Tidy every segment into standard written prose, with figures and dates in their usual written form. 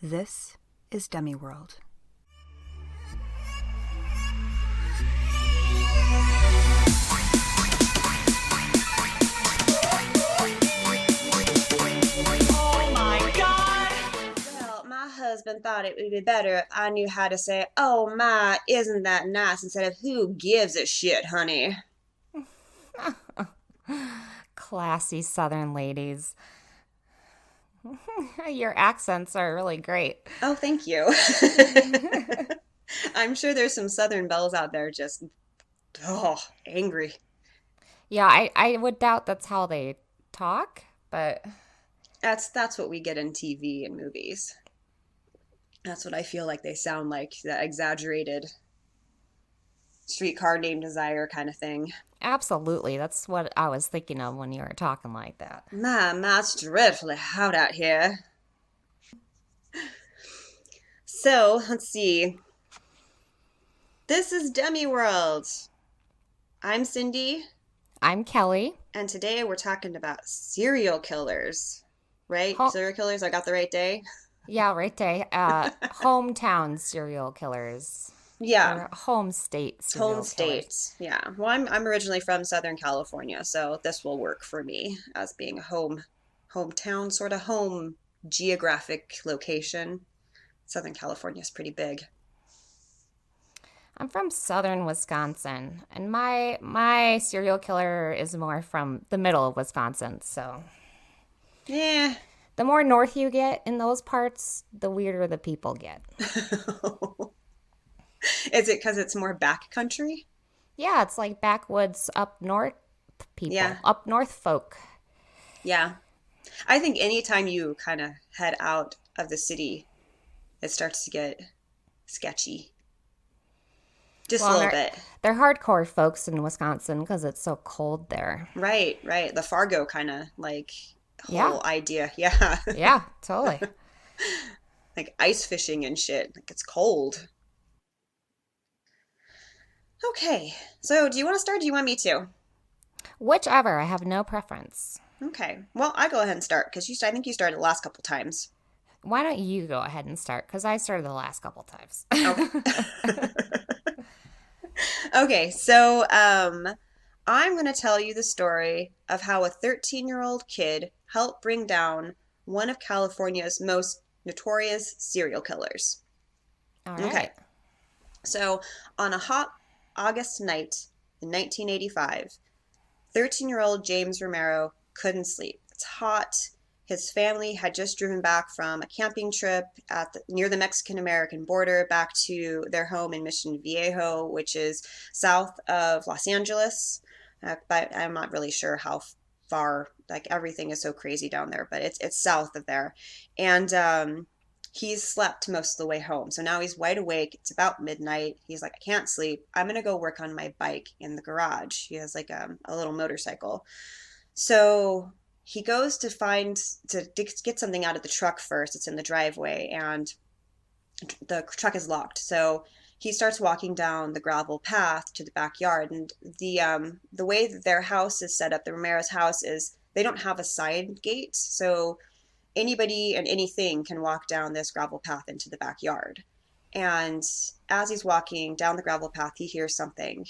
This is Demiworld. Oh my God! Well, my husband thought it would be better if I knew how to say, "Oh my, isn't that nice?" instead of "Who gives a shit, honey?" Classy Southern ladies. Your accents are really great. Oh, thank you. I'm sure there's some Southern belles out there just, angry. Yeah, I would doubt that's how they talk, but That's what we get in TV and movies. That's what I feel like they sound like, that exaggerated streetcar named Desire kind of thing. absolutely. That's what I was thinking of when you were talking like that. My, it's dreadfully hot out here. So, let's see. This is Demiworld. I'm Cindy, I'm Kelly. and today we're talking about serial killers. Right? Ho- Serial killers, I got the right day? yeah, right there. Hometown serial killers. Yeah, Or home state home serial killers. state. Yeah. Well, I'm originally from Southern California, so this will work for me as being a hometown, sort of home geographic location. Southern California is pretty big. I'm from southern Wisconsin, and my serial killer is more from the middle of Wisconsin, so Yeah. the more north you get in those parts, the weirder the people get. Is it because it's more backcountry? Yeah, it's like backwoods up north Yeah. people, up north folk. Yeah. I think anytime you kind of head out of the city, it starts to get sketchy. Just a Well, little they're, bit. they're hardcore folks in Wisconsin because it's so cold there. Right, right. The Fargo kind of like Yeah, whole idea. Yeah. yeah, totally. Like ice fishing and shit. Like it's cold. Okay. So do you want to start? Or do you want me to? Whichever, I have no preference. Okay. Well, I go ahead and start because I think you started the last couple times. Why don't you go ahead and start? Because I started the last couple times. Okay. Okay. So I'm going to tell you the story of how a 13-year-old kid helped bring down one of California's most notorious serial killers. All Okay. right. So, on a hot August night in 1985, 13-year-old James Romero couldn't sleep. It's hot. His family had just driven back from a camping trip near the Mexican-American border back to their home in Mission Viejo, which is south of Los Angeles. But I'm not really sure how far, like everything is so crazy down there, but it's south of there. And he's slept most of the way home. So now he's wide awake. It's about midnight. He's like, I can't sleep. I'm going to go work on my bike in the garage. He has like a little motorcycle. So he goes to get something out of the truck first. It's in the driveway, and the truck is locked. So he starts walking down the gravel path to the backyard. And the way that their house is set up, the Ramirez house, is they don't have a side gate. So anybody and anything can walk down this gravel path into the backyard. And as he's walking down the gravel path, he hears something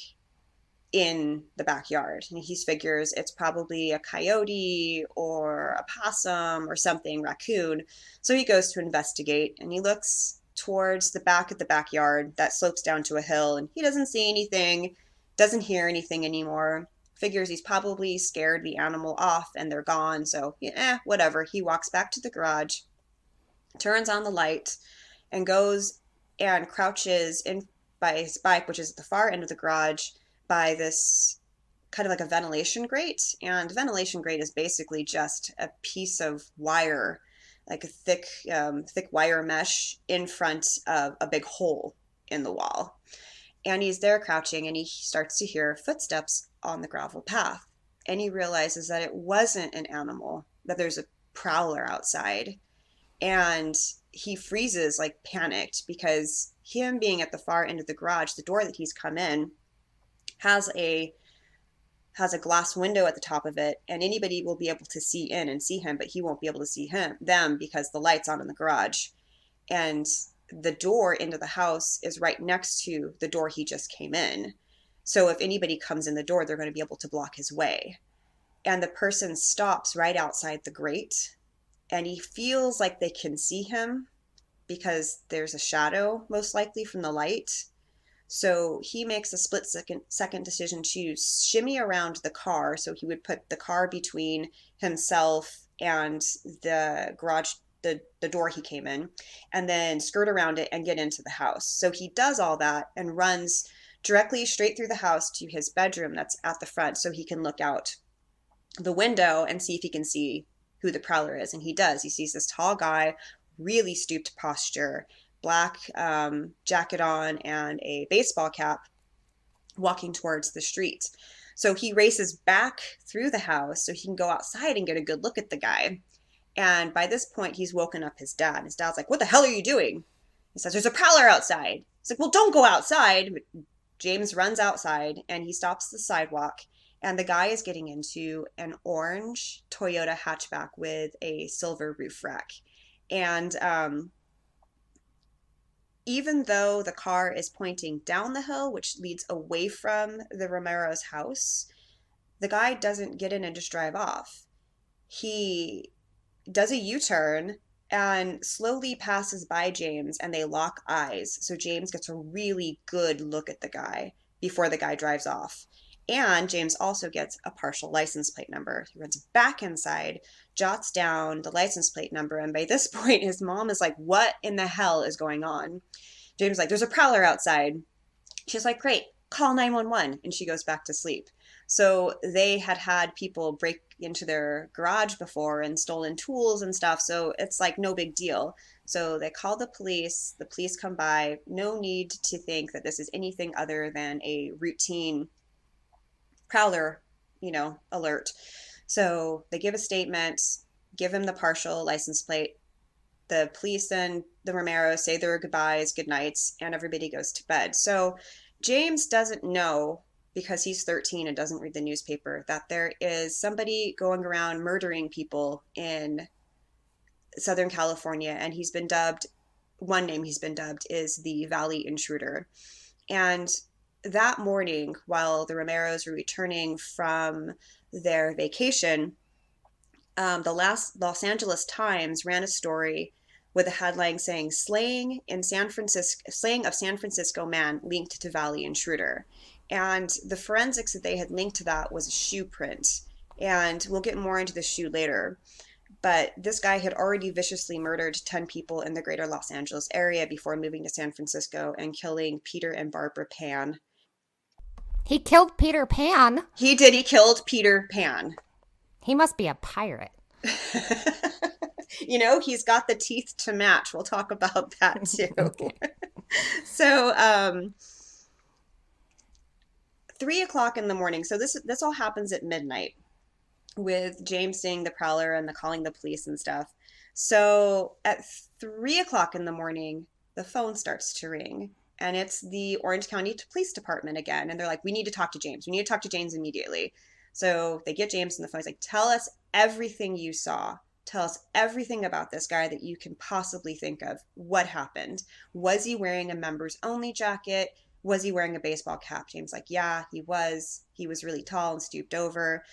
in the backyard. And he figures it's probably a coyote or a possum or something, raccoon. So he goes to investigate, and he looks towards the back of the backyard that slopes down to a hill, and he doesn't see anything, doesn't hear anything anymore. Figures he's probably scared the animal off and they're gone, so whatever. He walks back to the garage, turns on the light, and goes and crouches in by his bike, which is at the far end of the garage, by this kind of like a ventilation grate. And the ventilation grate is basically just a piece of wire, like a thick wire mesh in front of a big hole in the wall. And he's there crouching, and he starts to hear footsteps on the gravel path. And he realizes that it wasn't an animal, that there's a prowler outside. And he freezes, like panicked, because him being at the far end of the garage, the door that he's come in has a glass window at the top of it, and anybody will be able to see in and see him, but he won't be able to see them because the light's on in the garage. and the door into the house is right next to the door he just came in. So if anybody comes in the door, they're going to be able to block his way. And the person stops right outside the grate, and he feels like they can see him because there's a shadow, most likely from the light. So he makes a split second decision to shimmy around the car. So he would put the car between himself and the garage, the door he came in, and then skirt around it and get into the house. So he does all that and runs directly straight through the house to his bedroom that's at the front, so he can look out the window and see if he can see who the prowler is. And he does. He sees this tall guy, really stooped posture, black jacket on and a baseball cap, walking towards the street. So he races back through the house so he can go outside and get a good look at the guy. And by this point, he's woken up his dad. His dad's like, "What the hell are you doing?" He says, "There's a prowler outside." He's like, "Well, don't go outside." But James runs outside and he stops the sidewalk. And the guy is getting into an orange Toyota hatchback with a silver roof rack. And even though the car is pointing down the hill, which leads away from the Ramirez house, the guy doesn't get in and just drive off. He does a U-turn and slowly passes by James, and they lock eyes. So James gets a really good look at the guy before the guy drives off. And James also gets a partial license plate number. He runs back inside, jots down the license plate number, and by this point, his mom is like, "What in the hell is going on?" James is like, "There's a prowler outside." She's like, "Great, call 911," and she goes back to sleep. So they had people break into their garage before and stolen tools and stuff, so it's like no big deal. So they call the police come by. No need to think that this is anything other than a routine prowler, alert. So they give a statement, give him the partial license plate. The police and the Romero say their goodbyes, good nights, and everybody goes to bed. So James doesn't know, because he's 13 and doesn't read the newspaper, that there is somebody going around murdering people in Southern California, and one name he's been dubbed is the Valley Intruder. And that morning, while the Romeros were returning from their vacation, the Los Angeles Times ran a story with a headline saying slaying of San Francisco man linked to Valley Intruder. And the forensics that they had linked to that was a shoe print. And we'll get more into the shoe later. But this guy had already viciously murdered 10 people in the greater Los Angeles area before moving to San Francisco and killing Peter and Barbara Pan. He killed Peter Pan? He did. He killed Peter Pan. He must be a pirate. He's got the teeth to match. We'll talk about that too. Okay. So, 3:00 in the morning. So this all happens at midnight, with James seeing the prowler and calling the police and stuff. So at 3:00 in the morning, the phone starts to ring, and it's the Orange County Police Department again. And they're like, "We need to talk to James. We need to talk to James immediately." So they get James on the phone. He's like, "Tell us everything you saw. Tell us everything about this guy that you can possibly think of. What happened? Was he wearing a members only jacket? Was he wearing a baseball cap?" James like, "Yeah, he was. He was really tall and stooped over.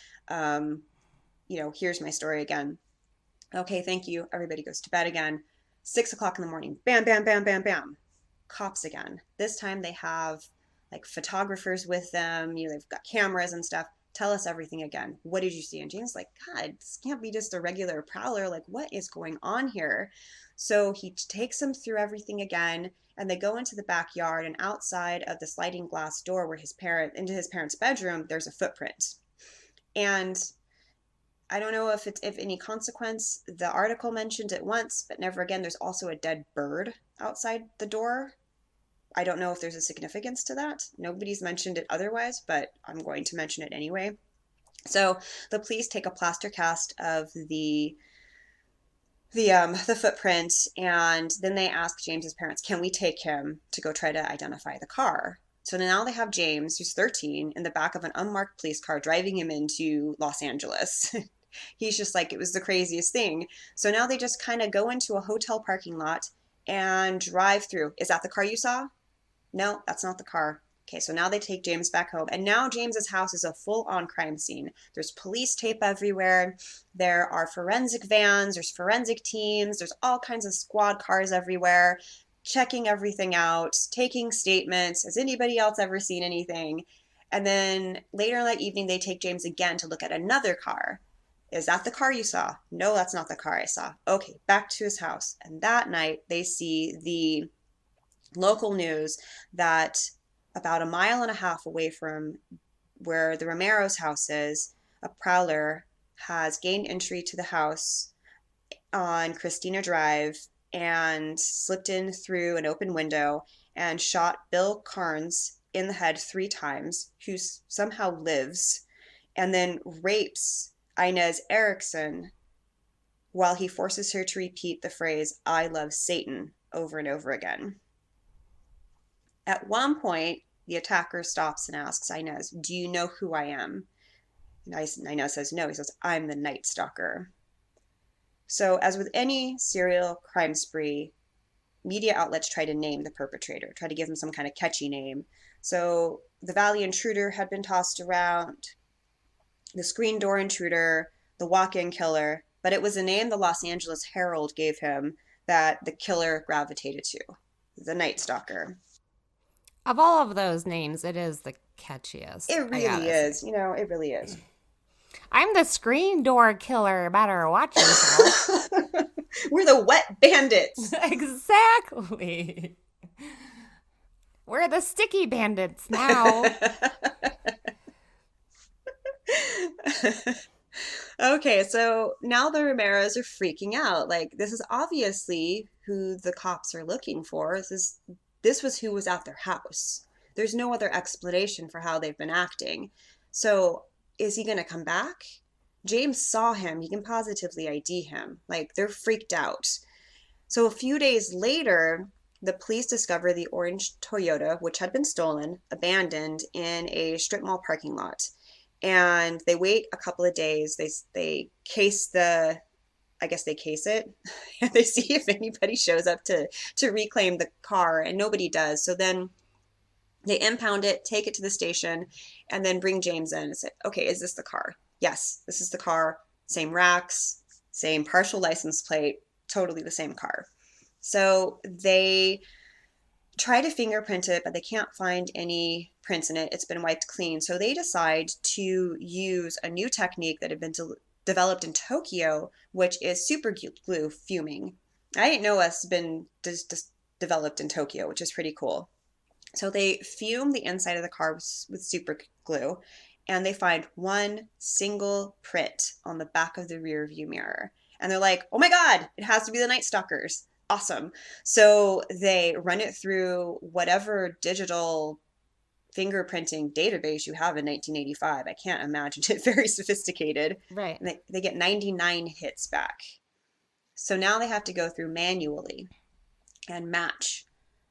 Here's my story again." "Okay, thank you." Everybody goes to bed again. 6:00 in the morning. Bam, bam, bam, bam, bam. Cops again. This time they have photographers with them. They've got cameras and stuff. "Tell us everything again. What did you see?" And James like, "God, this can't be just a regular prowler. What is going on here?" So he takes them through everything again, and they go into the backyard, and outside of the sliding glass door into his parents' bedroom, there's a footprint. And I don't know if any consequence. The article mentioned it once, but never again. There's also a dead bird outside the door. I don't know if there's a significance to that. Nobody's mentioned it otherwise, but I'm going to mention it anyway. So the police take a plaster cast of the footprint, and then they ask James's parents, "Can we take him to go try to identify the car?" So now they have James, who's 13, in the back of an unmarked police car driving him into Los Angeles. He's just like, it was the craziest thing. So now they just kind of go into a hotel parking lot, and drive through. Is that the car you saw? No, that's not the car. Okay, so now they take James back home. And now James's house is a full-on crime scene. There's police tape everywhere. There are forensic vans. There's forensic teams. There's all kinds of squad cars everywhere, checking everything out, taking statements. Has anybody else ever seen anything? And then later in that evening, they take James again to look at another car. Is that the car you saw? No, that's not the car I saw. Okay, back to his house. And that night, they see the local news that about a mile and a half away from where the Ramirez house is, a prowler has gained entry to the house on Christina Drive and slipped in through an open window and shot Bill Carnes in the head 3 times, who somehow lives, and then rapes Inez Erickson while he forces her to repeat the phrase, "I love Satan," over and over again. At one point, the attacker stops and asks Inez, "Do you know who I am?" And Inez says no. He says, "I'm the Night Stalker." So as with any serial crime spree, media outlets try to name the perpetrator, try to give him some kind of catchy name. So the Valley Intruder had been tossed around, the screen door intruder, the walk-in killer, but it was a name the Los Angeles Herald gave him that the killer gravitated to, the Night Stalker. Of all of those names, it is the catchiest. It really is. You know, it really is. I'm the screen door killer. Better watch yourself. We're the wet bandits. Exactly. We're the sticky bandits now. Okay, so now the Ramirez are freaking out. Like, this is obviously who the cops are looking for. This was who was at their house. There's no other explanation for how they've been acting. So is he going to come back? James saw him. He can positively ID him. Like, they're freaked out. So a few days later, the police discover the orange Toyota, which had been stolen, abandoned in a strip mall parking lot. And they wait a couple of days. They case it. And they see if anybody shows up to reclaim the car, and nobody does. So then they impound it, take it to the station, and then bring James in and say, "Okay, is this the car?" "Yes, this is the car. Same racks, same partial license plate, totally the same car." So they try to fingerprint it, but they can't find any prints in it. It's been wiped clean. So they decide to use a new technique that had been developed in Tokyo, which is super glue fuming. I didn't know it's been developed in Tokyo, which is pretty cool. So they fume the inside of the car with super glue, and they find one single print on the back of the rear view mirror. And they're like, "Oh my God, it has to be the Night Stalkers." Awesome. So they run it through whatever digital fingerprinting database you have in 1985. I can't imagine it very sophisticated. Right. And they get 99 hits back. So now they have to go through manually and match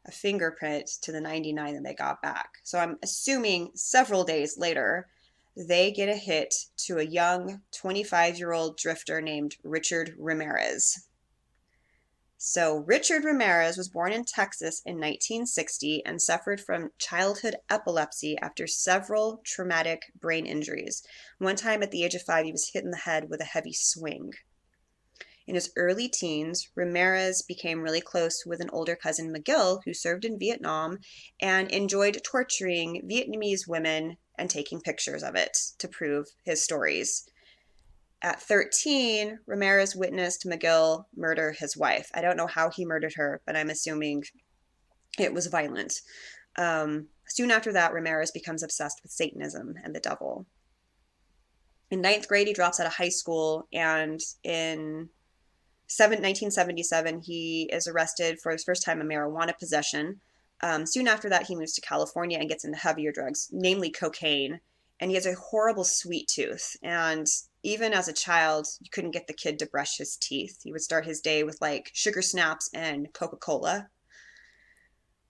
a fingerprint to the 99 that they got back. So I'm assuming several days later, they get a hit to a young 25-year-old drifter named Richard Ramirez. So Richard Ramirez was born in Texas in 1960 and suffered from childhood epilepsy after several traumatic brain injuries. One time at the age of 5, he was hit in the head with a heavy swing. In his early teens, Ramirez became really close with an older cousin, McGill, who served in Vietnam and enjoyed torturing Vietnamese women and taking pictures of it to prove his stories. At 13, Ramirez witnessed McGill murder his wife. I don't know how he murdered her, but I'm assuming it was violent. Soon after that, Ramirez becomes obsessed with Satanism and the devil. In 9th grade, he drops out of high school, and in 1977, he is arrested for his first time in marijuana possession. Soon after that, he moves to California and gets into heavier drugs, namely cocaine. And he has a horrible sweet tooth. And even as a child, you couldn't get the kid to brush his teeth. He would start his day with like sugar snaps and Coca-Cola.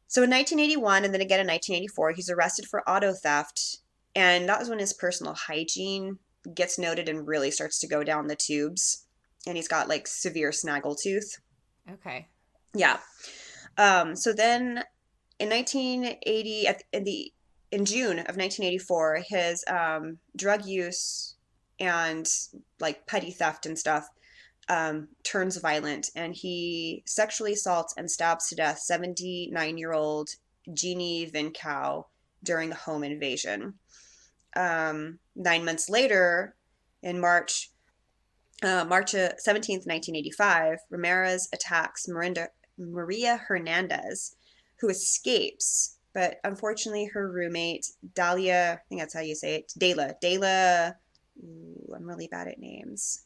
So in 1981 and then again in 1984, he's arrested for auto theft. And that was when his personal hygiene gets noted and really starts to go down the tubes. And he's got like severe snaggletooth. Okay. Yeah. So then in 1980, in June of 1984, his drug use and like petty theft and stuff turns violent, and he sexually assaults and stabs to death 79-year-old Jeannie Vincow during a home invasion. 9 months later, in March 17th, 1985, Ramirez attacks Maria Hernandez, who escapes, but unfortunately her roommate, Dalia, I think that's how you say it, Dela, ooh, I'm really bad at names,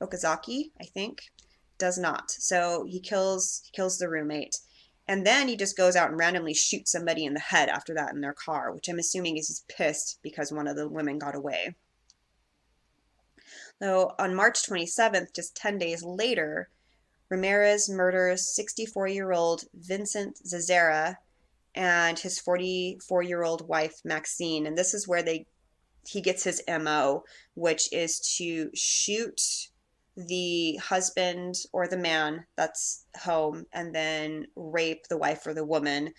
Okazaki, I think, does not. So he kills the roommate. And then he just goes out and randomly shoots somebody in the head after that in their car, which I'm assuming is he's pissed because one of the women got away. So on March 27th, just 10 days later, Ramirez murders 64-year-old Vincent Zazera and his 44-year-old wife, Maxine. And this is where he gets his MO, which is to shoot the husband or the man that's home and then rape the wife or the woman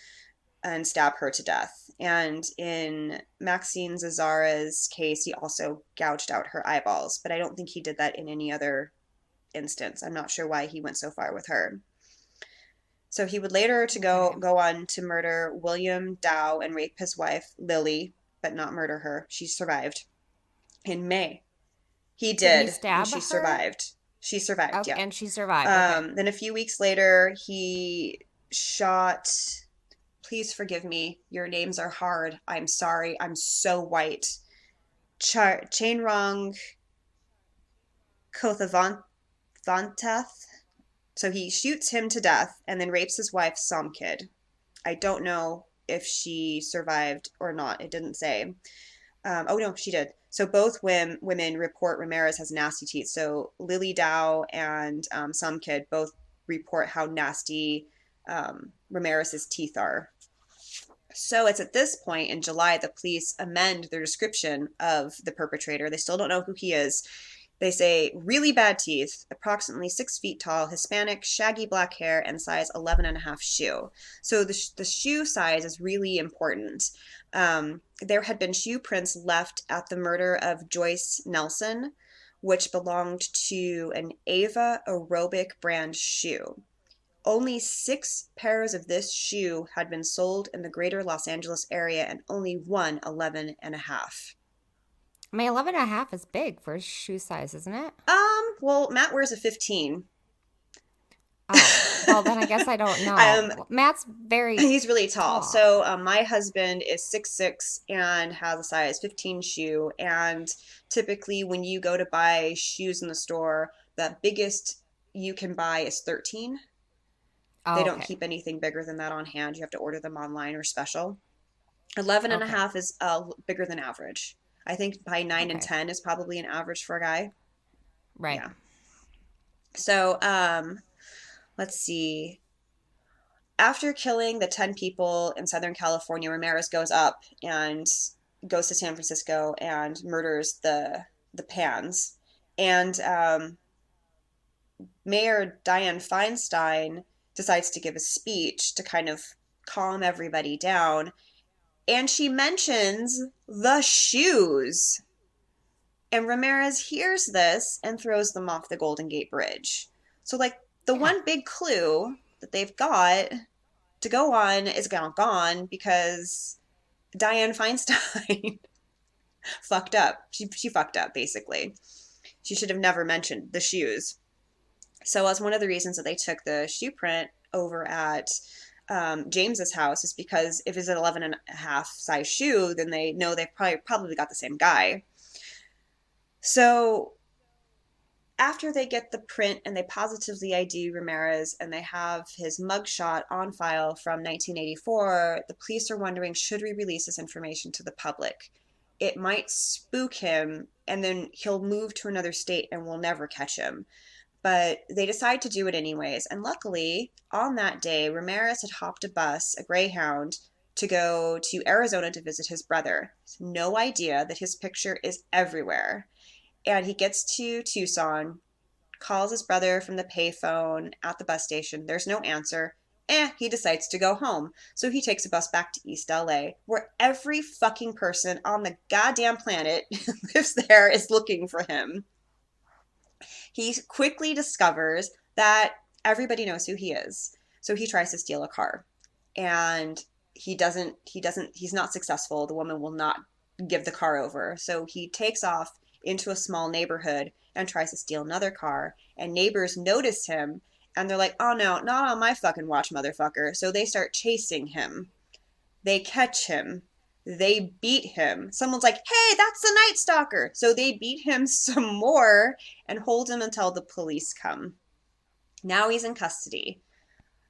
and stab her to death. And in Maxine Zazara's case, he also gouged out her eyeballs, but I don't think he did that in any other instance. I'm not sure why he went so far with her. So he would later to go on to murder William Dow and rape his wife, Lily, but not murder her. She survived. In May. He did. Did he stab and she her? survived. She survived, Okay, yeah. and she survived. Okay. Then a few weeks later, he shot. Please forgive me. Your names are hard. I'm sorry. I'm so white. Chainrong Kothavantath. So he shoots him to death and then rapes his wife, Somkid. I don't know if she survived or not. It didn't say. Oh, no, she did. So both women report Ramirez has nasty teeth. So Lily Dow and Somkid both report how nasty Ramirez's teeth are. So it's at this point in July the police amend their description of the perpetrator. They still don't know who he is. They say really bad teeth, approximately 6 feet tall, Hispanic, shaggy black hair, and size 11 and a half shoe. So the shoe size is really important. There had been shoe prints left at the murder of Joyce Nelson, which belonged to an Ava Aerobic brand shoe. Only 6 pairs of this shoe had been sold in the greater Los Angeles area, and only one 11 and a half. I mean, 11 and a half is big for shoe size, isn't it? Well, Matt wears a 15. Oh, well, then I guess I don't know. Matt's he's really tall. tall. So my husband is 6'6" and has a size 15 shoe. And typically when you go to buy shoes in the store, the biggest you can buy is 13. Oh, They don't okay. keep anything bigger than that on hand. You have to order them online or special. 11 and a Okay. half is bigger than average. I think by 9 and Okay. 10 is probably an average for a guy. Right. Yeah. So, let's see. After killing the 10 people in Southern California, Ramirez goes up and goes to San Francisco and murders the Pans. And Mayor Dianne Feinstein decides to give a speech to kind of calm everybody down. And she mentions the shoes. And Ramirez hears this and throws them off the Golden Gate Bridge. So, like, the Yeah. one big clue that they've got to go on is gone because Dianne Feinstein fucked up. She fucked up, basically. She should have never mentioned the shoes. So that's one of the reasons that they took the shoe print over at James's house, is because if it's an 11 and a half size shoe, then they know they've probably got the same guy. So after they get the print and they positively ID Ramirez and they have his mugshot on file from 1984, the police are wondering, should we release this information to the public? It might spook him and then he'll move to another state and we'll never catch him. But they decide to do it anyways. And luckily, on that day, Ramirez had hopped a bus, a Greyhound, to go to Arizona to visit his brother. No idea that his picture is everywhere. And he gets to Tucson, calls his brother from the payphone at the bus station. There's no answer. He decides to go home. So he takes a bus back to East LA, where every fucking person on the goddamn planet who lives there is looking for him. He quickly discovers that everybody knows who he is. So he tries to steal a car. And he's not successful. The woman will not give the car over. So he takes off into a small neighborhood and tries to steal another car. And neighbors notice him and they're like, oh no, not on my fucking watch, motherfucker. So they start chasing him. They catch him. They beat him. Someone's like, hey, that's the Night Stalker. So they beat him some more and hold him until the police come. Now he's in custody.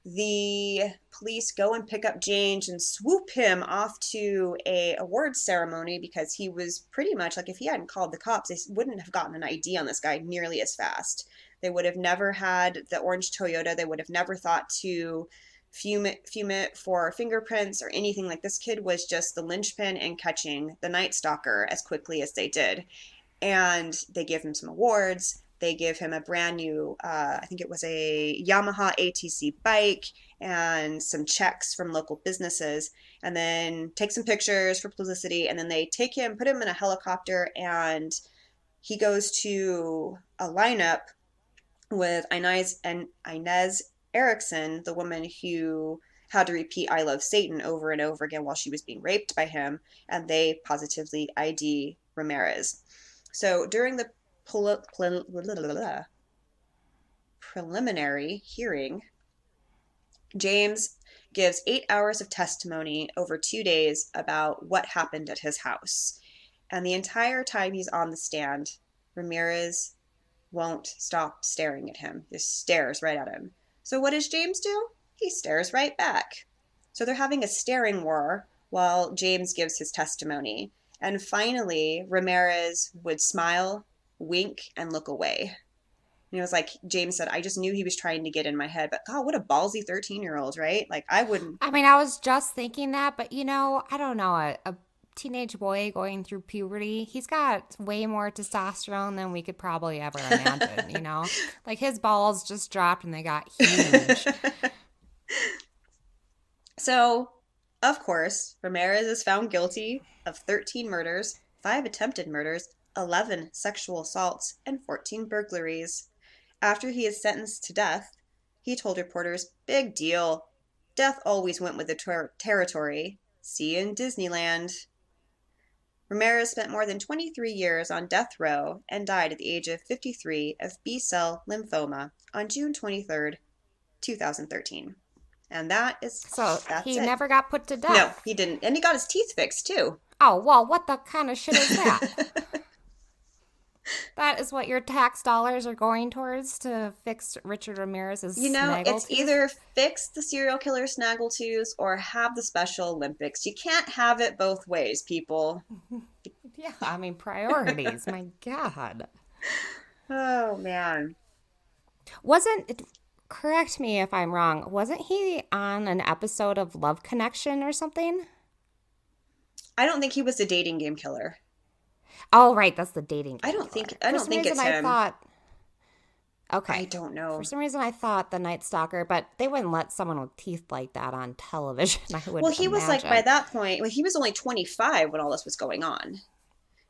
The police go and pick up Gein and swoop him off to a awards ceremony because he was pretty much like, if he hadn't called the cops, they wouldn't have gotten an ID on this guy nearly as fast. They would have never had the orange Toyota. They would have never thought to fume it for fingerprints or anything. Like, this kid was just the linchpin in catching the Night Stalker as quickly as they did. And they give him some awards. They give him a brand new, I think it was a Yamaha ATC bike and some checks from local businesses, and then take some pictures for publicity. And then they take him, put him in a helicopter, and he goes to a lineup with Inez Erickson, the woman who had to repeat I love Satan over and over again while she was being raped by him, and they positively ID Ramirez. So during the preliminary hearing, James gives 8 hours of testimony over 2 days about what happened at his house. And the entire time he's on the stand, Ramirez won't stop staring at him. Just stares right at him. So what does James do? He stares right back. So they're having a staring war while James gives his testimony. And finally, Ramirez would smile, wink, and look away. And it was like James said, I just knew he was trying to get in my head. But God, what a ballsy 13-year-old, right? Like, I wouldn't. I mean, I was just thinking that, but I don't know. A teenage boy going through puberty, he's got way more testosterone than we could probably ever imagine, Like, his balls just dropped and they got huge. So, of course, Ramirez is found guilty of 13 murders, 5 attempted murders, 11 sexual assaults, and 14 burglaries. After he is sentenced to death, he told reporters, big deal. Death always went with the territory. See you in Disneyland. Ramirez spent more than 23 years on death row and died at the age of 53 of B-cell lymphoma on June 23rd, 2013. And that's he it. Never got put to death. No, he didn't. And he got his teeth fixed, too. Oh, well, what the kind of shit is that? That is what your tax dollars are going towards, to fix Richard Ramirez's it's either fix the serial killer snaggletooths or have the Special Olympics. You can't have it both ways, people. Yeah, I mean, priorities. My God. Oh, man. Correct me if I'm wrong, wasn't he on an episode of Love Connection or something? I don't think he was the dating game killer. Oh, right, that's the dating game I don't killer. think it's him. Okay. I don't know. For some reason, I thought the Night Stalker, but they wouldn't let someone with teeth like that on television. Well, he was like, by that point, he was only 25 when all this was going on.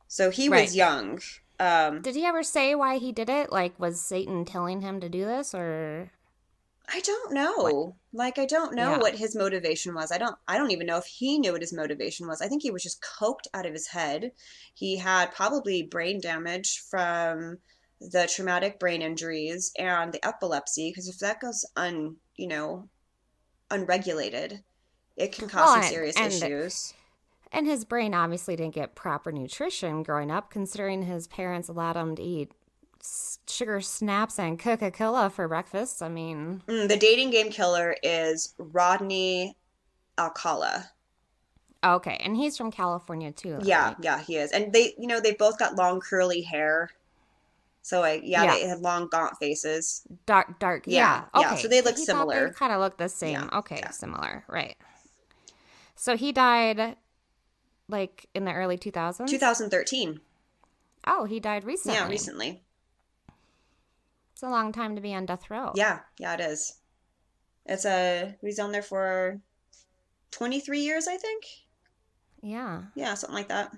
So he was young. Did he ever say why he did it? Like, was Satan telling him to do this, or? I don't know. I don't know what his motivation was. I don't even know if he knew what his motivation was. I think he was just coked out of his head. He had probably brain damage from the traumatic brain injuries and the epilepsy, because if that goes unregulated, it can cause some serious issues. And his brain obviously didn't get proper nutrition growing up, considering his parents allowed him to eat sugar snaps and Coca-Cola for breakfast. I mean, the dating game killer is Rodney Alcala. Okay, and he's from California too. Yeah, he is. And they both got long curly hair. So they had long gaunt faces. Dark. Yeah. Okay. So they look similar. They kind of look the same. Yeah, okay, similar. Right. So he died like in the early 2000s? 2013. Oh, he died recently. Yeah, recently. It's a long time to be on death row. Yeah, yeah, it is. He's on there for 23 years, I think. Yeah. Yeah, something like that.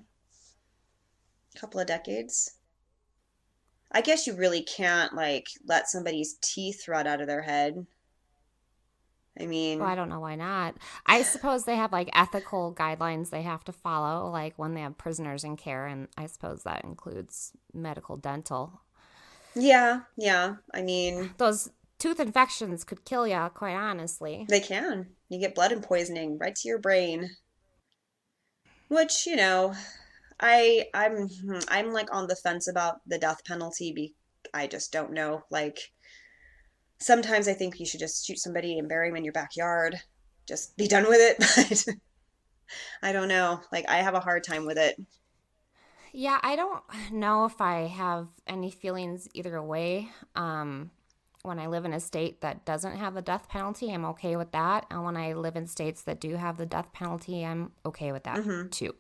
A couple of decades. I guess you really can't like let somebody's teeth rot out of their head. I Well, I mean, don't know why not. I suppose they have like ethical guidelines they have to follow, like when they have prisoners in care, and I suppose that includes medical, dental. yeah, yeah. I mean, Those tooth infections could kill you, quite honestly. they can. You get blood and poisoning right to your brain, which, I'm like on the fence about the death penalty. I just don't know. Like sometimes I think you should just shoot somebody and bury them in your backyard. Just be done with it. But I don't know. Like I have a hard time with it. Yeah, I don't know if I have any feelings either way. When I live in a state that doesn't have the death penalty, I'm okay with that. And when I live in states that do have the death penalty, I'm okay with that Hmm. too.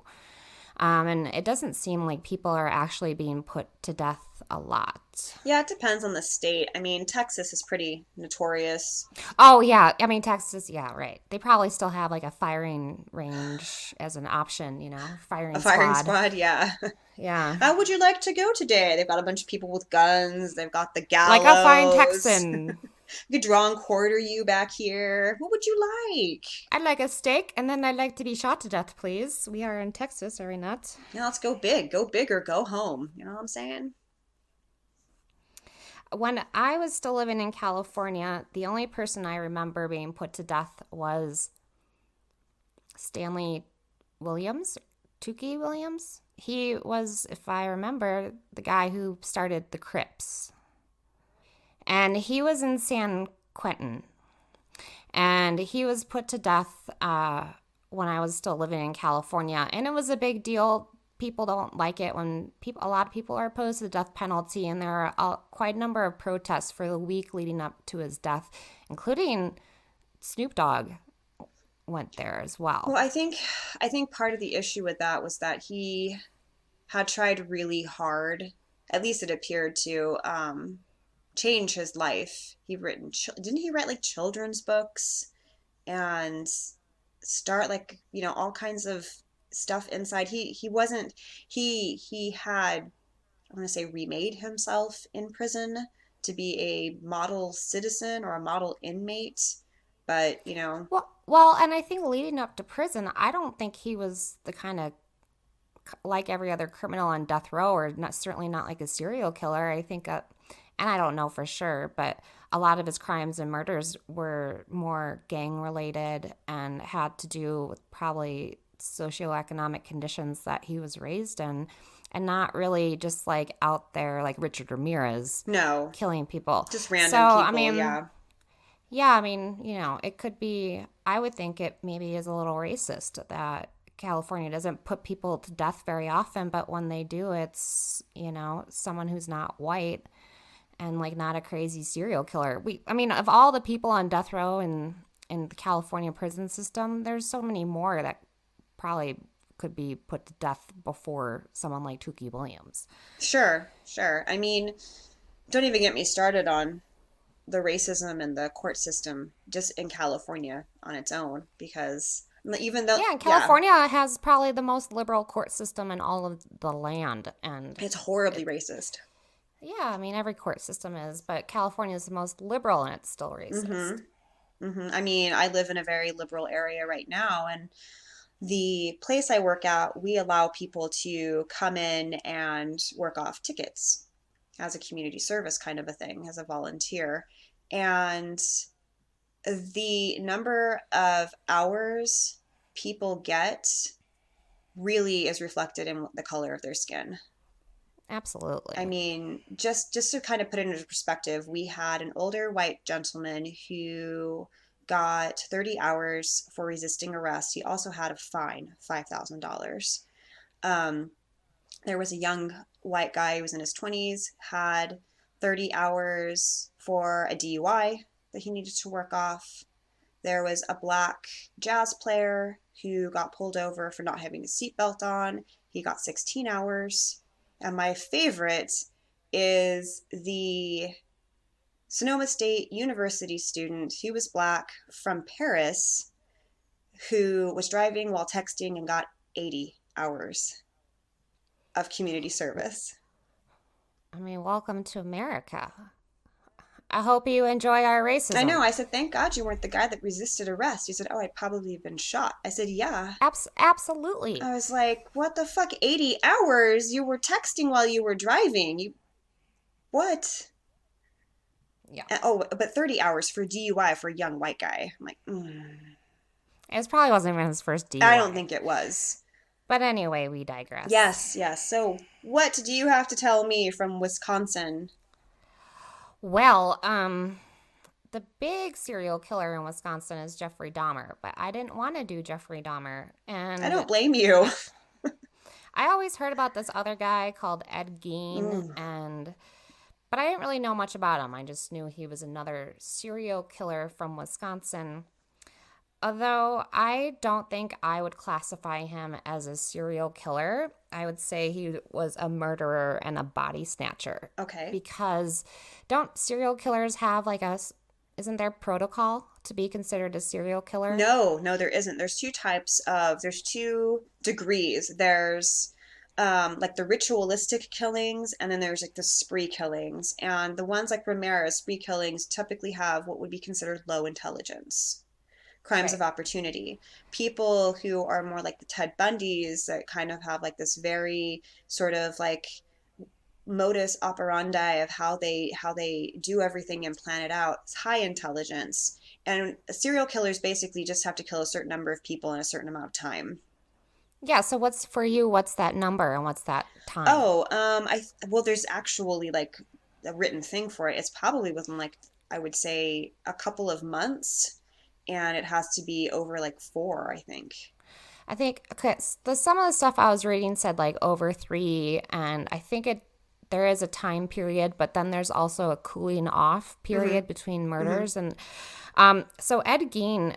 And it doesn't seem like people are actually being put to death a lot. Yeah, it depends on the state. I mean, Texas is pretty notorious. Oh, yeah. I mean, Texas, yeah, right. They probably still have like a firing range as an option, A firing firing squad. squad, yeah. Yeah. How would you like to go today? They've got a bunch of people with guns. They've got the Like a fine gallows. Texan. We could draw and quarter you back here. What would you like? I'd like a steak, and then I'd like to be shot to death, please. We are in Texas, are we not? Yeah, let's go big. Go big or go home. You know what I'm saying? When I was still living in California, the only person I remember being put to death was Stanley Williams, Tukey Williams. He was, if I remember, the guy who started the Crips. And he was in San Quentin. And he was put to death when I was still living in California. And it was a big deal. People don't like it when a lot of people are opposed to the death penalty. And there are quite a number of protests for the week leading up to his death, including Snoop Dogg went there as well. Well, I think part of the issue with that was that he had tried really hard, at least it appeared to, change his life. Didn't he write like children's books and start like, all kinds of stuff inside. He wasn't he had, I want to say, remade himself in prison to be a model citizen or a model inmate, but Well, and I think leading up to prison, I don't think he was the kind of like every other criminal on death row, or not, certainly not like a serial killer. I think, and I don't know for sure, but a lot of his crimes and murders were more gang related and had to do with probably socioeconomic conditions that he was raised in, and not really just like out there like Richard Ramirez no, killing people. just random So, people. I mean, Yeah. yeah, I mean, it could be, I would think it maybe is a little racist that California doesn't put people to death very often, but when they do, it's, someone who's not white and like not a crazy serial killer. I mean, of all the people on death row in the California prison system, there's so many more that probably could be put to death before someone like Tukey Williams. Sure, sure. I mean, don't even get me started on the racism in the court system just in California on its own, because even though, Yeah, and yeah, California has probably the most liberal court system in all of the land, and it's horribly racist. yeah, I mean, every court system is, but California is the most liberal and it's still Hmm. racist. I mean, I live in a very liberal area right now, and the place I work at, we allow people to come in and work off tickets as a community service kind of a thing, as a volunteer. And the number of hours people get really is reflected in the color of their skin. I Absolutely. mean, just to kind of put it into perspective, we had an older white gentleman who got 30 hours for resisting arrest. He also had a fine, $5,000. Um, there was a young white guy who was in his 20s, had 30 hours for a DUI that he needed to work off. There was a black jazz player who got pulled over for not having a seatbelt on. He got 16 hours. And my favorite is the Sonoma State University student who was black from Paris who was driving while texting and got 80 hours of community service. I mean, welcome to America. I hope you enjoy our racism. I know. I said, thank God you weren't the guy that resisted arrest. He said, oh, I'd probably have been shot. I said, yeah. Absolutely. I was like, what the fuck? 80 hours? You were texting while you were driving. What? Yeah. Oh, but 30 hours for DUI for a young white guy. I'm like, It probably wasn't even his first DUI. I don't think it was. But anyway, we digress. Yes. So what do you have to tell me from Wisconsin? Well, the big serial killer in Wisconsin is Jeffrey Dahmer, but I didn't want to do Jeffrey Dahmer. And I don't blame you. I always heard about this other guy called Ed Gein, but I didn't really know much about him. I just knew he was another serial killer from Wisconsin. Although I don't think I would classify him as a serial killer. I would say he was a murderer and a body snatcher. Okay. Because don't serial killers have isn't there protocol to be considered a serial killer? No, there isn't. There's two degrees. There's like the ritualistic killings, and then there's like the spree killings. And the ones like Ramirez, spree killings, typically have what would be considered low intelligence. Crimes of opportunity. People who are more like the Ted Bundys that kind of have like this very sort of like modus operandi of how they do everything and plan it out. It's high intelligence. And serial killers basically just have to kill a certain number of people in a certain amount of time. Yeah, so what's that number and what's that time? Oh, there's actually like a written thing for it. It's probably within like, I would say, a couple of months. And it has to be over like 4, I think. Okay, some of the stuff I was reading said like over 3, and I think there is a time period, but then there's also a cooling off period between murders. And so Ed Gein,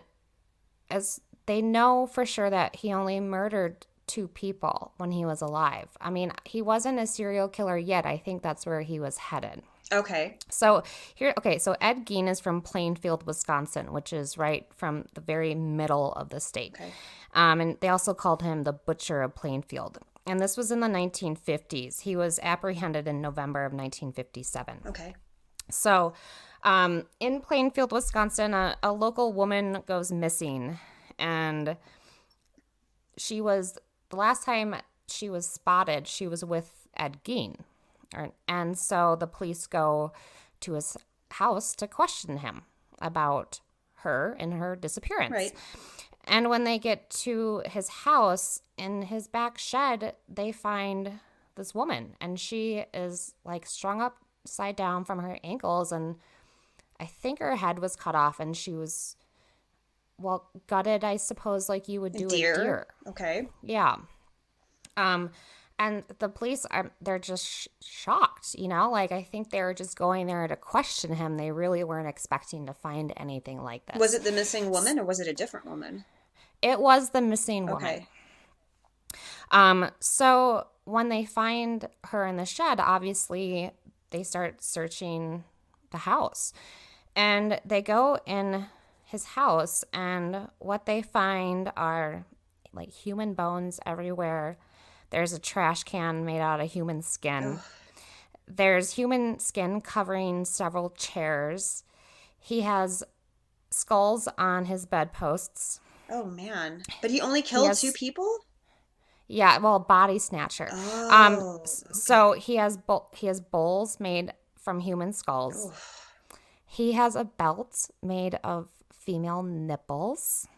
as they know for sure that he only murdered 2 people when he was alive. I mean, he wasn't a serial killer yet. I think that's where he was headed. Okay. So Ed Gein is from Plainfield, Wisconsin, which is right from the very middle of the state. Okay. And they also called him the Butcher of Plainfield. And this was in the 1950s. He was apprehended in November of 1957. Okay. So in Plainfield, Wisconsin, a local woman goes missing. And the last time she was spotted, she was with Ed Gein. And so the police go to his house to question him about her and her disappearance. Right. And when they get to his house, in his back shed, they find this woman. And she is like strung upside down from her ankles. And I think her head was cut off. And she was, gutted, I suppose, like you would do a deer. Okay. Yeah. And the police they're just shocked, like I think they were just going there to question him. They really weren't expecting to find anything like this. Was it the missing woman or was it a different woman? It was the missing woman. Okay. So when they find her in the shed, obviously they start searching the house. And they go in his house, and what they find are like human bones everywhere. There's a trash can made out of human skin. Ugh. There's human skin covering several chairs. He has skulls on his bedposts. Oh, man. But he only killed 2 people? Yeah, body snatcher. Oh, okay. So he has bowls made from human skulls. Oof. He has a belt made of female nipples.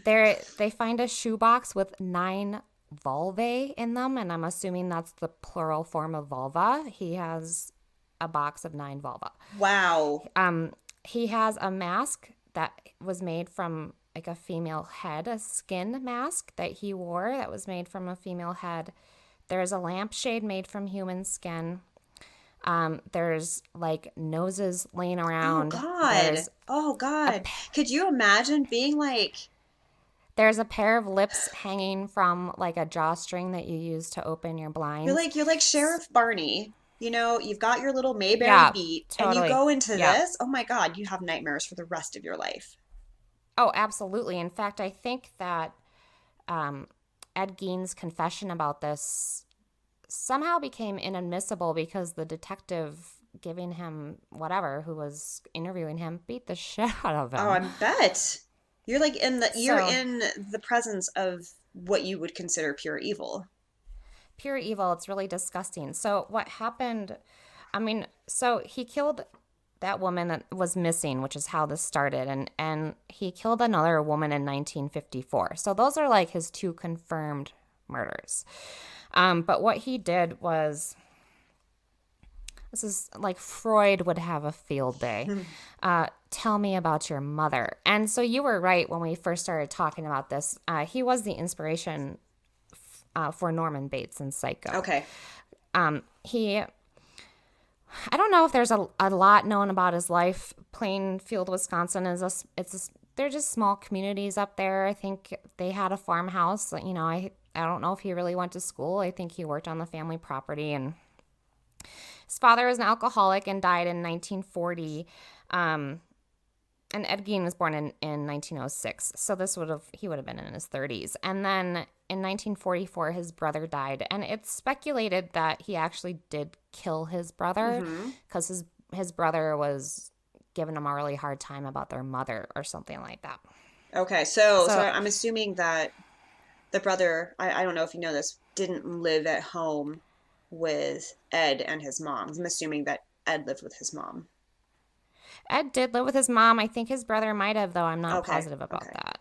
They find a shoebox with 9 vulvae in them, and I'm assuming that's the plural form of vulva. He has a box of 9 vulva. Wow. He has a mask that was made from like a female head, a skin mask that he wore that was made from a female head. There's a lampshade made from human skin. There's like noses laying around. Oh God. Could you imagine being like... There's a pair of lips hanging from like a drawstring that you use to open your blinds. You're like Sheriff Barney. You've got your little Mayberry Yeah, beat and you totally. go into Yeah. this, oh my God, you have nightmares for the rest of your life. Oh, absolutely. In fact, I think that um, Ed Gein's confession about this somehow became inadmissible because the detective giving him whatever, who was interviewing him, beat the shit out of Oh, him. I bet. You're So in the presence of what you would consider pure evil. pure evil. It's really disgusting. So what happened? I mean, so he killed that woman that was missing, which is how this started, and he killed another woman in 1954. So those are like his two confirmed murders. But what he did was, this is like Freud would have a field day. Tell me about your mother. And so you were right when we first started talking about this. He was the inspiration for Norman Bates in Psycho. Okay. I don't know if there's a lot known about his life. Plainfield, Wisconsin they're just small communities up there. I think they had a farmhouse. I don't know if he really went to school. I think he worked on the family property, and his father was an alcoholic and died in 1940. And Ed Gein was born in 1906. So he would have been in his 30s. And then in 1944, his brother died. And it's speculated that he actually did kill his brother because his brother was giving him a really hard time about their mother or something like that. Okay. So I'm assuming that the brother, I don't know if you know this, didn't live at home with Ed and his mom. I'm assuming that Ed lived with his mom. Ed did live with his mom. I think his brother might have, though. I'm not Okay. positive about Okay. that.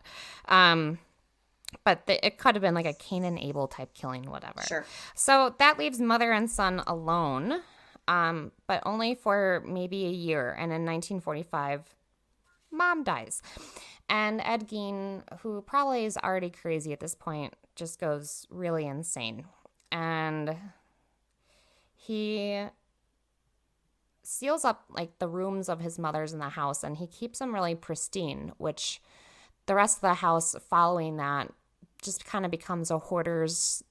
But it could have been like a Cain and Abel type killing, whatever. Sure. So that leaves mother and son alone, but only for maybe a year. And in 1945, mom dies. And Ed Gein, who probably is already crazy at this point, just goes really insane. And he seals up like the rooms of his mother's in the house, and he keeps them really pristine, which the rest of the house following that just kind of becomes a hoarder's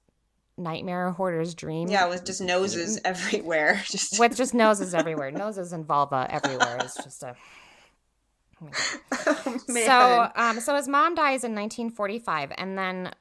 nightmare, a hoarder's dream. Yeah, with just noses everywhere. With just noses everywhere. Noses and vulva everywhere. It's just a... Oh, man. So his mom dies in 1945, and then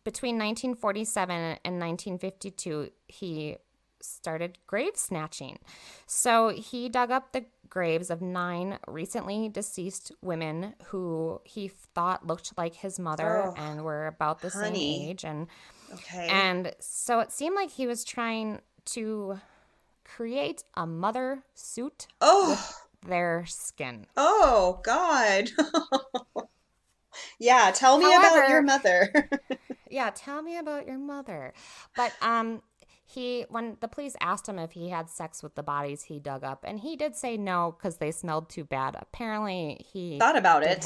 between 1947 and 1952, he started grave snatching. So he dug up the graves of 9 recently deceased women who he thought looked like his mother and were about the same age. Okay. And so it seemed like he was trying to create a mother suit with their skin. Oh, God. Yeah, tell me about your mother. Yeah, tell me about your mother. But when the police asked him if he had sex with the bodies he dug up, and he did say no because they smelled too bad. Apparently, he thought about it.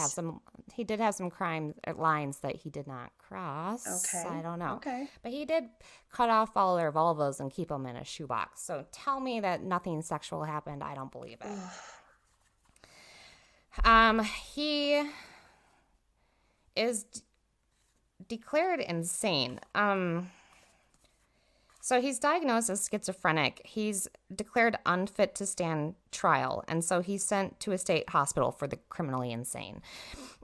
He did have some crime lines that he did not cross. Okay. I don't know. Okay. But he did cut off all their vulvas and keep them in a shoebox. So tell me that nothing sexual happened. I don't believe it. He is declared insane. So he's diagnosed as schizophrenic. He's declared unfit to stand trial, and so he's sent to a state hospital for the criminally insane.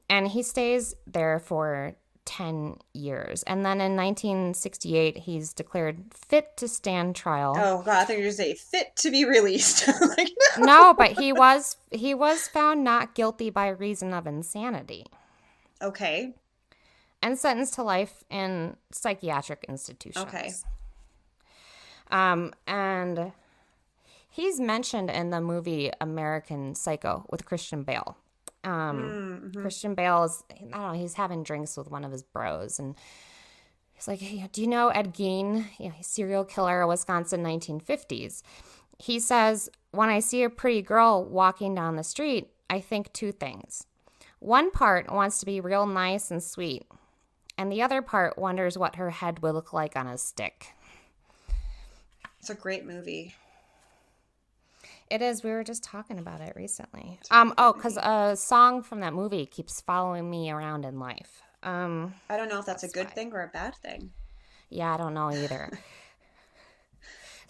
And he stays there for 10 years. And then in 1968, he's declared fit to stand trial. Oh, God, I thought you were going to say fit to be released. Like, no. No, but he was found not guilty by reason of insanity. Okay. And sentenced to life in psychiatric institutions. Okay. And he's mentioned in the movie American Psycho with Christian Bale. Christian Bale is, I don't know, he's having drinks with one of his bros, and he's like, hey, do you know Ed Gein? He's serial killer, Wisconsin, 1950s. He says, when I see a pretty girl walking down the street, I think 2 things. One part wants to be real nice and sweet, and the other part wonders what her head would look like on a stick. It's a great movie. It is. We were just talking about it recently. Because a song from that movie keeps following me around in life. I don't know if that's a good thing or a bad thing. Yeah, I don't know either.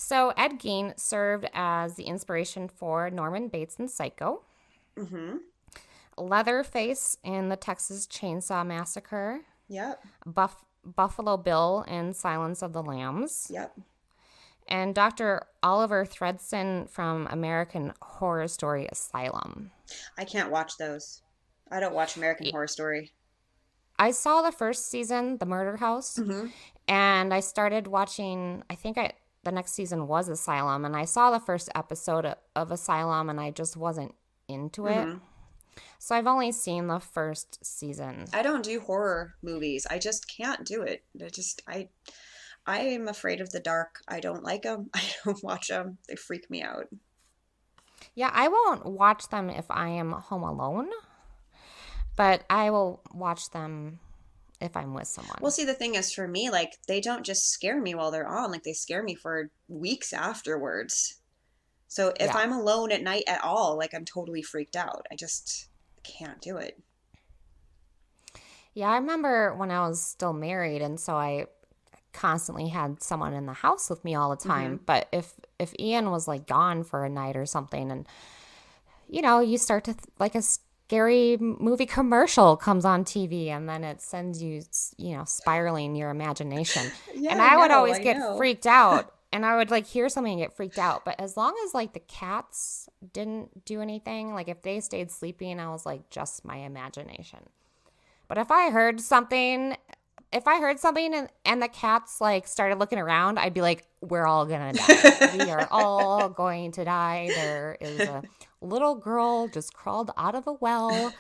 So Ed Gein served as the inspiration for Norman Bates in Psycho, Mm-hmm. Leatherface in the Texas Chainsaw Massacre, Yep. Buffalo Bill in Silence of the Lambs, Yep. and Dr. Oliver Thredson from American Horror Story Asylum. I can't watch those. I don't watch American Horror Story. I saw the first season, The Murder House, Mm-hmm. and I started watching, the next season was Asylum, and I saw the first episode of Asylum, and I just wasn't into it. Mm-hmm. So I've only seen the first season. I don't do horror movies. I just can't do it. I am afraid of the dark. I don't like them. I don't watch them. They freak me out. Yeah, I won't watch them if I am home alone, but I will watch them if I'm with someone. Well, see, the thing is for me, like, they don't just scare me while they're on. Like, they scare me for weeks afterwards. So if Yeah. I'm alone at night at all, like, I'm totally freaked out. I just can't do it. Yeah, I remember when I was still married, and so I constantly had someone in the house with me all the time. Mm-hmm. But if Ian was like gone for a night or something, and you start to like a scary movie commercial comes on TV, and then it sends you spiraling your imagination. Yeah, And I would know, always I get know. freaked out. And I would like hear something and get freaked out. But as long as like the cats didn't do anything, like if they stayed sleeping, I was like just my imagination. But if I heard something and the cats like started looking around, I'd be like, we're all gonna die. We are all going to die. There is a little girl just crawled out of a well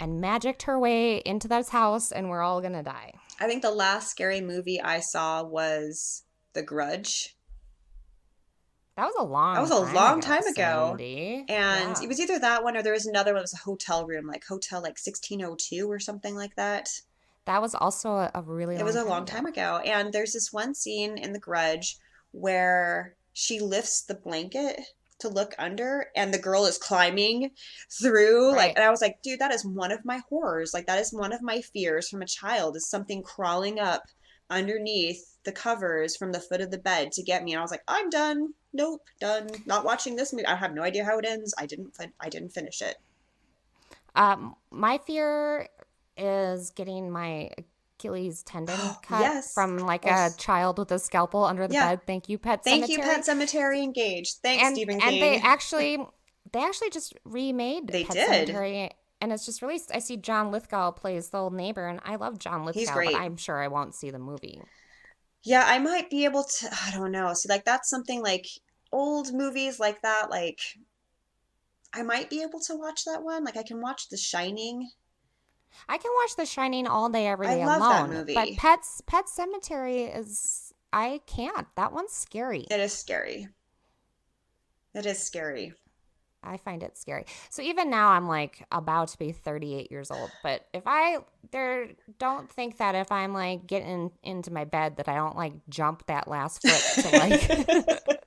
and magicked her way into this house, and we're all gonna die. I think the last scary movie I saw was The Grudge. That was a long time ago. Cindy. And Yeah. it was either that one or there was another one that was a hotel room, like Hotel like 1602 or something like that. That was also a really long It was a time long ago. time ago. And there's this one scene in The Grudge where she lifts the blanket to look under and the girl is climbing through Right. and I was like, dude, that is one of my horrors. Like that is one of my fears from a child, is something crawling up underneath the covers from the foot of the bed to get me. And I was like, I'm done. Nope, done. Not watching this movie. I have no idea how it ends. I didn't finish it. My fear is getting my Achilles tendon cut Yes. from like Oh, a child with a scalpel under the yeah. bed. Thank you, Pet Thank Cemetery. you, Pet Cemetery. Engaged. Thanks, Stephen King. And they actually just remade They Pet did. Cemetery, and it's just released. I see John Lithgow plays the old neighbor, and I love John Lithgow, He's great. but I'm sure I won't see the movie. Yeah, I might be able to, I don't know. See, like that's something like old movies like that, like I might be able to watch that one. Like I can watch The Shining. I can watch The Shining all day, every I day love alone. that movie. But Pet Cemetery is, I can't. That one's scary. It is scary. It is scary. I find it scary. So even now I'm like about to be 38 years old. But don't think that if I'm like getting into my bed that I don't like jump that last foot to like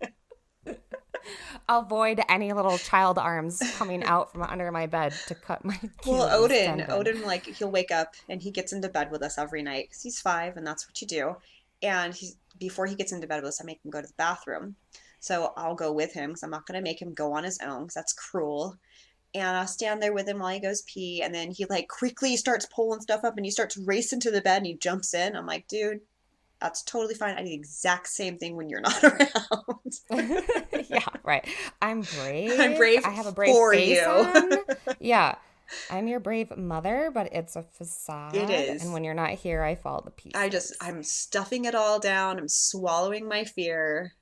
avoid any little child arms coming out from under my bed to cut my Well, Achilles tendon. Odin, like he'll wake up and he gets into bed with us every night because he's 5 and that's what you do. And before he gets into bed with us, I make him go to the bathroom. So I'll go with him because I'm not going to make him go on his own because that's cruel. And I'll stand there with him while he goes pee. And then he like quickly starts pulling stuff up and he starts racing to the bed and he jumps in. I'm like, dude, that's totally fine. I do the exact same thing when you're not around. Yeah, right. I'm brave. I'm brave I have a brave for face you. on. Yeah. I'm your brave mother, but it's a facade. It is. And when you're not here, I fall to pieces. I'm stuffing it all down. I'm swallowing my fear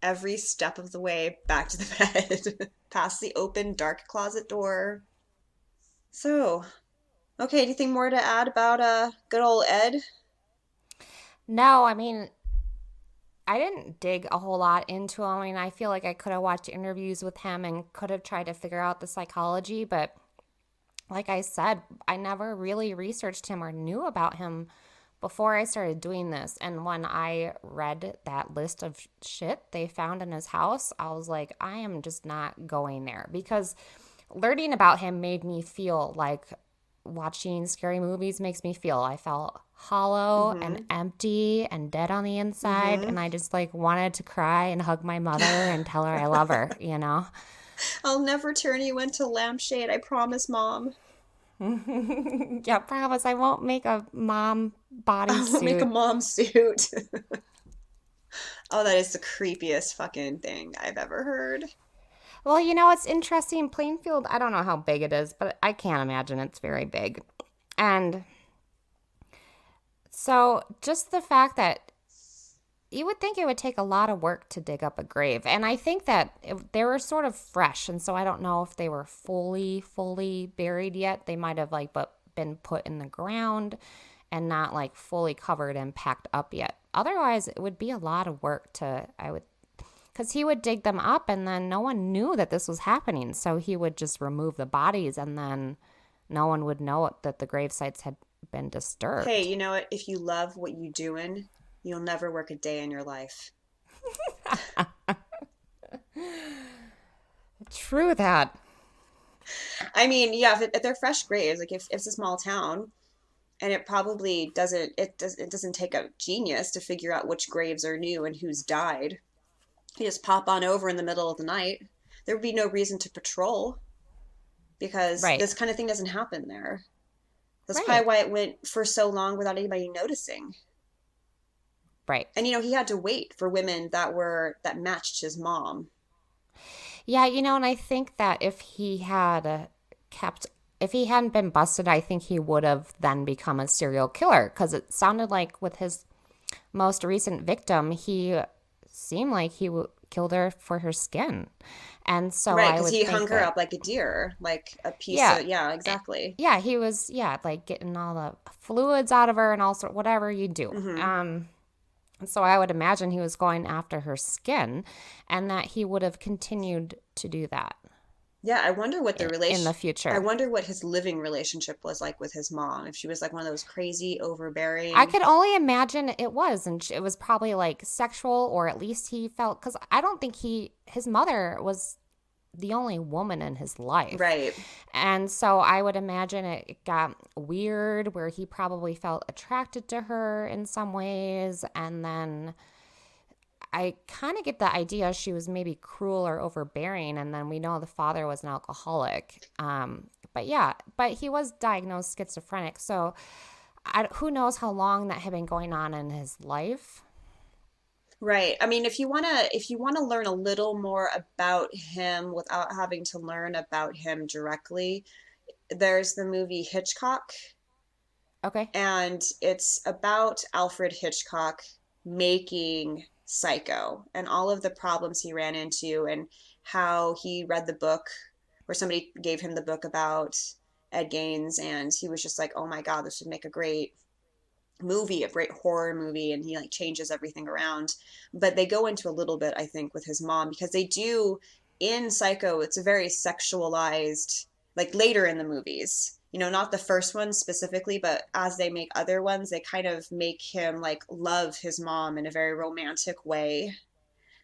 every step of the way back to the bed, past the open, dark closet door. So, okay, anything more to add about good old Ed? No, I mean, I didn't dig a whole lot into him. I mean, I feel like I could have watched interviews with him and could have tried to figure out the psychology, but like I said, I never really researched him or knew about him before I started doing this. And when I read that list of shit they found in his house, I was like, I am just not going there, because learning about him made me feel like watching scary movies makes me feel. I felt hollow and empty and dead on the inside, and I just like wanted to cry and hug my mother and tell her I love her, you know? I'll never turn you into lampshade, I promise, Mom. Yeah, promise I won't make a mom I'll make a bodysuit. mom suit. Oh, that is the creepiest fucking thing I've ever heard. Well, you know, it's interesting. Plainfield, I don't know how big it is, but I can't imagine it's very big. And so just the fact that you would think it would take a lot of work to dig up a grave. And I think that they were sort of fresh. And so I don't know if they were fully buried yet. They might have like been put in the ground and not like fully covered and packed up yet. Otherwise, it would be a lot of work because he would dig them up and then no one knew that this was happening. So he would just remove the bodies and then no one would know that the grave sites had been Hey, disturbed. you know what? If you love what you doing, you'll never work a day in your life. True that. I mean, yeah, if they're fresh graves, like if it's a small town, and it probably it doesn't take a genius to figure out which graves are new and who's died. You just pop on over in the middle of the night. There would be no reason to patrol because Right. this kind of thing doesn't happen there. That's Right. probably why it went for so long without anybody noticing. Right. And he had to wait for women that matched his mom. Yeah, you know, and I think that if he had if he hadn't been busted, I think he would have then become a serial killer because it sounded like with his most recent victim, he seemed like killed her for her skin. And so Right, I because would he think hung her that, up like a deer, like a piece yeah, of, yeah, exactly. yeah, he was, yeah, like getting all the fluids out of her and also whatever you do. Hmm. So I would imagine he was going after her skin and that he would have continued to do that Yeah, I wonder what in the I future. wonder what his living relationship was like with his mom. If she was like one of those crazy, I overbearing. could only imagine it was, and it was probably like sexual, or at least he felt, because I don't think his mother was the only woman in his life. Right. And so I would imagine it got weird where he probably felt attracted to her in some ways. And then I kind of get the idea she was maybe cruel or overbearing. And then we know the father was an alcoholic. But yeah, but he was diagnosed schizophrenic. So who knows how long that had been going on in his life. Right. I mean, if you want to learn a little more about him without having to learn about him directly, there's the movie Hitchcock, Okay. and it's about Alfred Hitchcock making Psycho and all of the problems he ran into and how he read the book where somebody gave him the book about Ed Gaines and he was just like, "Oh my God, this would make a great movie, a great horror movie," and he like changes everything around. But they go into a little bit, I think, with his mom because they do in Psycho, it's a very sexualized, like later in the movies. Not the first one specifically, but as they make other ones, they kind of make him like love his mom in a very romantic way.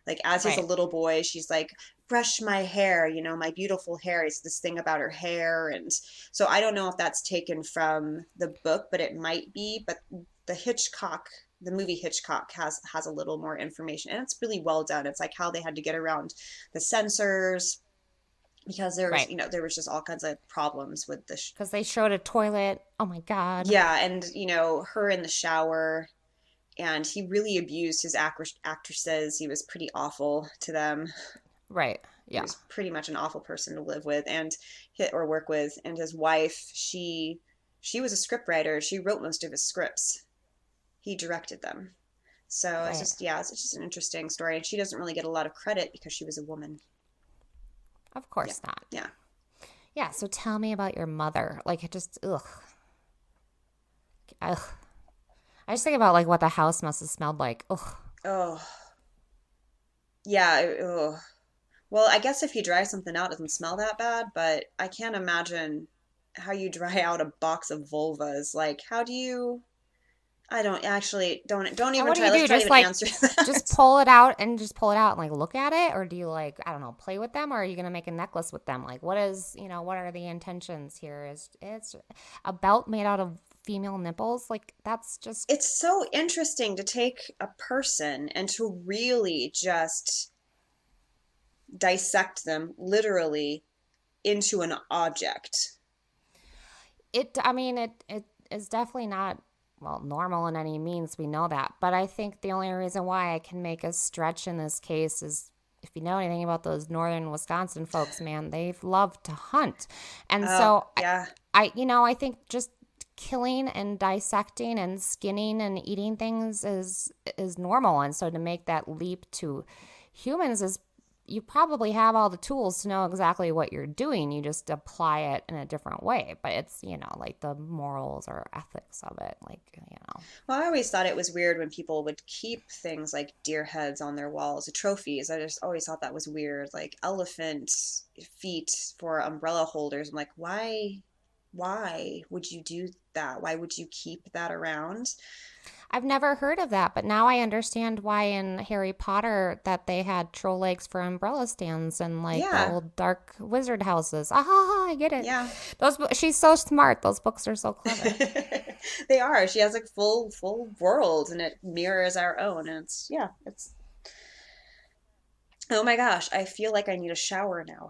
Like as he's a Right. little boy, she's like, brush my hair, my beautiful hair. It's this thing about her hair. And so I don't know if that's taken from the book, but it might be. But the movie Hitchcock has a little more information and it's really well done. It's like how they had to get around the censors because there was, Right. there was just all kinds of problems with the Because they showed a toilet. Oh my God. yeah, and her in the shower and he really abused his actresses. He was pretty awful to them. Right. He Yeah. was pretty much an awful person to live with and hit or work with. And his wife, she was a script writer. She wrote most of his scripts. He directed them. So it's Right. just yeah, it's just an interesting story. And she doesn't really get a lot of credit because she was a woman. Of Yeah, course not. yeah. Yeah. So tell me about your mother. Like, it just, ugh. Ugh. I just think about like what the house must have smelled like. Ugh. Oh, yeah. Oh. Well, I guess if you dry something out, it doesn't smell that bad. But I can't imagine how you dry out a box of vulvas. Like, how do you? I don't actually don't And even what do try. you Let's do? not Just even like answer just that. pull it out and like look at it, or do you like, I don't know, play with them, or are you gonna make a necklace with them? Like, what is, what are the intentions here? Is it's a belt made out of female nipples? Like, that's just It's so interesting to take a person and to really just dissect them literally into an object. it. I mean, it is definitely not, well, normal in any means. We know that, but I think the only reason why I can make a stretch in this case is, if you know anything about those northern Wisconsin folks, man, they love to hunt, and Oh, so yeah. I think just killing and dissecting and skinning and eating things is normal, and so to make that leap to humans is, you probably have all the tools to know exactly what you're doing. You just apply it in a different way. But it's, like the morals or ethics of it. Like. Well, I always thought it was weird when people would keep things like deer heads on their walls as trophies. I just always thought that was weird. Like elephant feet for umbrella holders. I'm like, why would you do that? Why would you keep that around? I've never heard of that, but now I understand why in Harry Potter that they had troll legs for umbrella stands and like the Yeah, old dark wizard houses. Aha, I get it. yeah. She's so smart. Those books are so clever. They are. She has like full world and it mirrors our own. And it's yeah, it's oh my gosh, I feel like I need a shower now.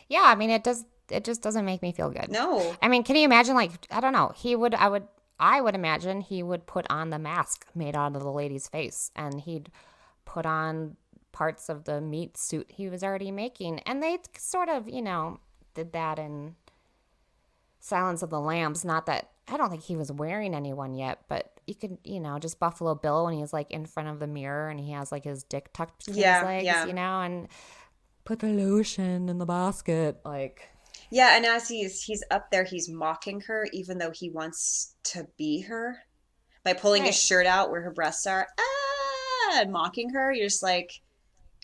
Yeah, I mean it does, it just doesn't make me feel good. No. I mean, can you imagine, like, I don't know, I would imagine he would put on the mask made out of the lady's face, and he'd put on parts of the meat suit he was already making. And they sort of, did that in Silence of the Lambs. Not that, I don't think he was wearing anyone yet, but you could, just Buffalo Bill when he's like in front of the mirror and he has like his dick tucked between his Yeah, legs, yeah. and put the lotion in the basket. Like, Yeah, and as he's up there, he's mocking her even though he wants to be her by pulling his right, shirt out where her breasts are. Ah, and mocking her. You're just like,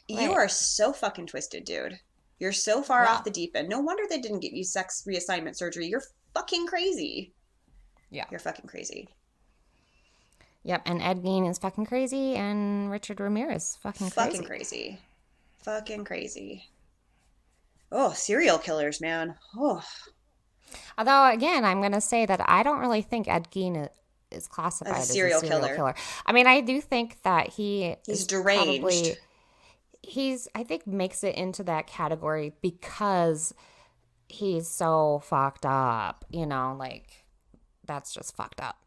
you right. are so fucking twisted, dude. You're so far off Yeah. the deep end. No wonder they didn't give you sex reassignment surgery. You're fucking crazy. Yeah. You're fucking crazy. Yep. And Ed Gein is fucking crazy, and Richard Ramirez is fucking Fucking crazy. crazy. Fucking crazy. Oh, serial killers, man. Oh, Although, again, I'm going to say that I don't really think Ed Gein is as classified a as a serial serial killer. killer. I mean, I do think that he He's is deranged. I think makes it into that category because he's so fucked up, like, that's just fucked up.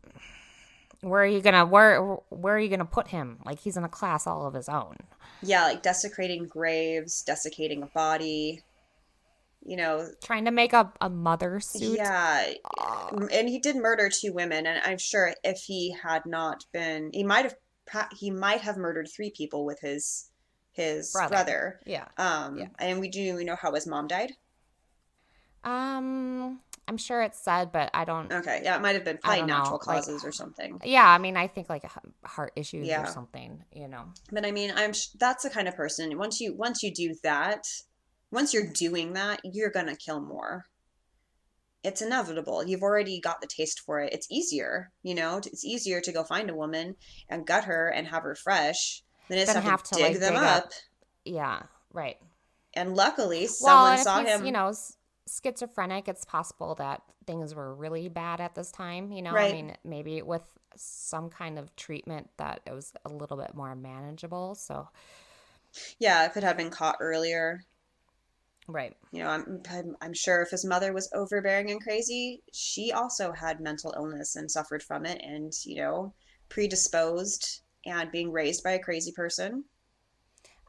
Where are you gonna put him? Like, he's in a class all of his own. Yeah, like desecrating graves, desiccating a body, you know, Trying to make a mother suit. yeah. And he did murder two women, and I'm sure if he had not been, he might have murdered three people with his Brother. brother. Yeah. Yeah. And we know how his mom died. I'm sure it's said, but Okay, yeah, it might have been I probably don't natural know. Like, causes or something. yeah, I mean, I think like heart issues or Yeah. something. But I mean, that's the kind of person, once you do that, once you're doing that, you're gonna kill more. It's inevitable. You've already got the taste for it. It's easier, it's easier to go find a woman and gut her and have her fresh than it is to Then have to have to dig like them dig up. up. Yeah, right. And luckily, Well, someone and if saw he's, him. schizophrenic, it's possible that things were really bad at this time. I Right. mean, maybe with some kind of treatment that it was a little bit more manageable. So, Yeah, it could have been caught earlier. right. I'm sure if his mother was overbearing and crazy, she also had mental illness and suffered from it and, predisposed and being raised by a crazy person.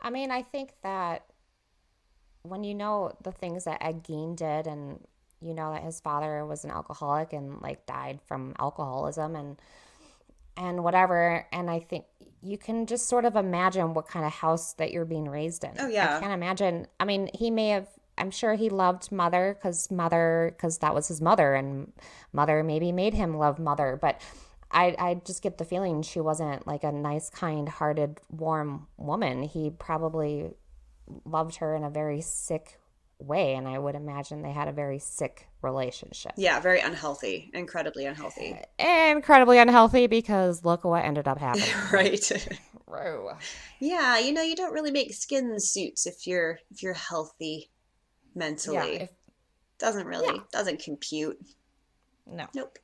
I mean, I think that when you know the things that Ed Gein did, and you know that his father was an alcoholic and like died from alcoholism and whatever, and I think you can just sort of imagine what kind of house that you're being raised in. Oh, I yeah. can't imagine. I mean, he may have. I'm sure he loved mother because that was his mother, and mother maybe made him love mother, but. I just get the feeling she wasn't like a nice, kind-hearted, warm woman. He probably loved her in a very sick way, and I would imagine they had a very sick relationship. Yeah, very unhealthy, incredibly unhealthy. Incredibly unhealthy, because look what ended up happening. Right. True. Yeah, you don't really make skin suits if you're healthy mentally. Yeah, doesn't compute. no. Nope.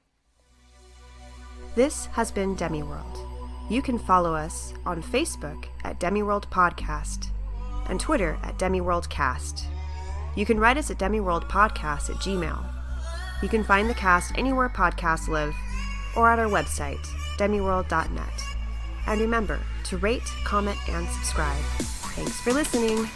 This has been Demiworld. You can follow us on Facebook at Demiworld Podcast and Twitter at DemiworldCast. You can write us at demiworldpodcast@gmail.com. You can find the cast anywhere podcasts live or at our website, demiworld.net. And remember to rate, comment, and subscribe. Thanks for listening.